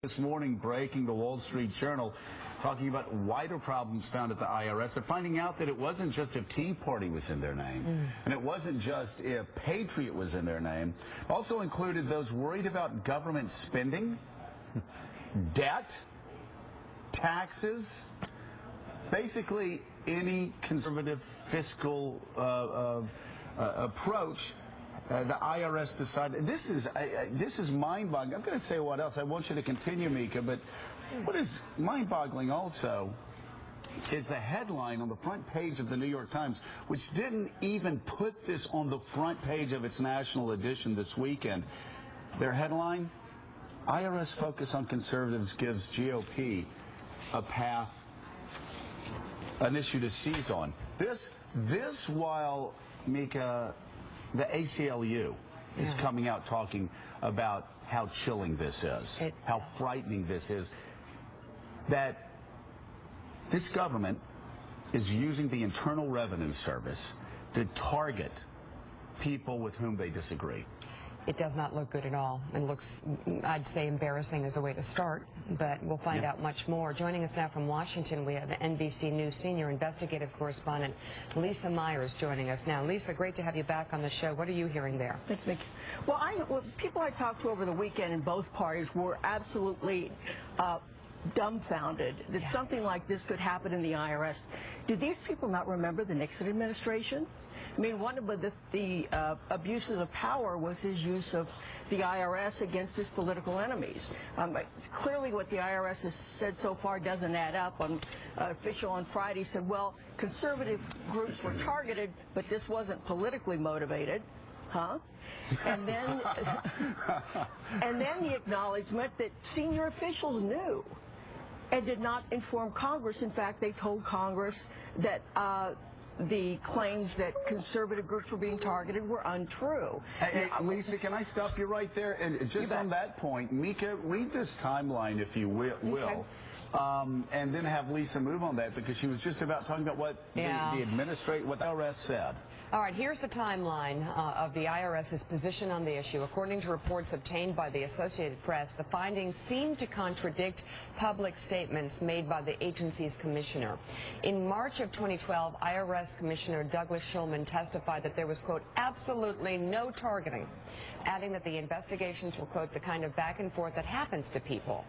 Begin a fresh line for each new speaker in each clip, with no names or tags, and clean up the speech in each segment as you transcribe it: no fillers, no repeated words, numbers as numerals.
This morning, breaking the Wall Street Journal, talking about wider problems found at the IRS. They're finding out that it wasn't just if Tea Party was in their name, and it wasn't just if Patriot was in their name. Also included those worried about government spending, debt, taxes, basically any conservative fiscal approach. The IRS decided, this is mind-boggling. I'm going to say what else. I want you to continue, Mika, but what is mind-boggling also is the headline on the front page of the New York Times, which didn't even put this on the front page of its national edition this weekend. Their headline, IRS focus on conservatives gives GOP a path, an issue to seize on. This while, Mika, the ACLU is coming out talking about how chilling this is, how frightening this is, that this government is using the Internal Revenue Service to target people with whom they disagree.
It does not look good at all. It looks, I'd say, embarrassing as a way to start, but we'll find out much more. Joining us now from Washington, we have NBC News senior investigative correspondent Lisa Myers joining us now. Lisa, great to have you back on the show. What are you hearing there?
Thanks, Mick. Well, people I talked to over the weekend in both parties were absolutely dumbfounded that something like this could happen in the IRS. Do these people not remember the Nixon administration? I mean, one of the abuses of power was his use of the IRS against his political enemies. Clearly what the IRS has said so far doesn't add up. An official on Friday said, well, conservative groups were targeted, but this wasn't politically motivated. Huh? And then, and then the acknowledgement that senior officials knew and did not inform Congress. In fact, they told Congress that the claims that conservative groups were being targeted were untrue.
Hey, Lisa, can I stop you right there? And just on that point, Mika, read this timeline, if you will. Okay. And then have Lisa move on that, because she was just about talking about what the IRS said.
All right, here's the timeline of the IRS's position on the issue. According to reports obtained by the Associated Press, the findings seem to contradict public statements made by the agency's commissioner. In March of 2012, IRS Commissioner Douglas Shulman testified that there was, quote, absolutely no targeting, adding that the investigations were, quote, the kind of back and forth that happens to people.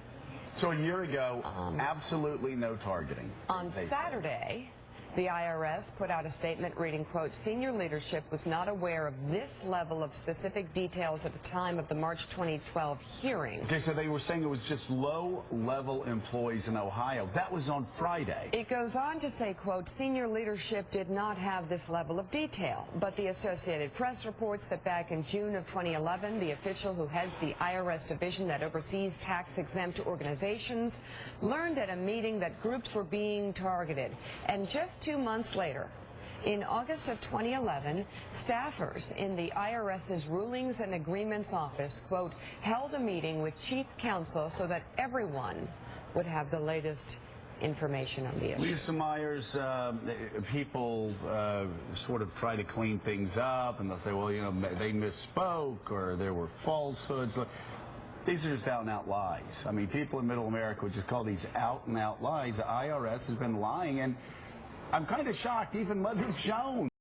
So a year ago, absolutely no targeting.
On Saturday, the IRS put out a statement reading, quote, senior leadership was not aware of this level of specific details at the time of the March 2012 hearing.
Okay, so they were saying it was just low-level employees in Ohio. That was on Friday.
It goes on to say, quote, senior leadership did not have this level of detail. But the Associated Press reports that back in June of 2011, the official who heads the IRS division that oversees tax-exempt organizations learned at a meeting that groups were being targeted. And just 2 months later, in August of 2011, staffers in the IRS's Rulings and Agreements Office, quote, held a meeting with chief counsel so that everyone would have the latest information on the issue.
Lisa Myers, people sort of try to clean things up, and they'll say, well, you know, they misspoke or there were falsehoods. These are just out-and-out lies. I mean, people in Middle America would just call these out-and-out lies. The IRS has been lying, and I'm kind of shocked. Even Mother Jones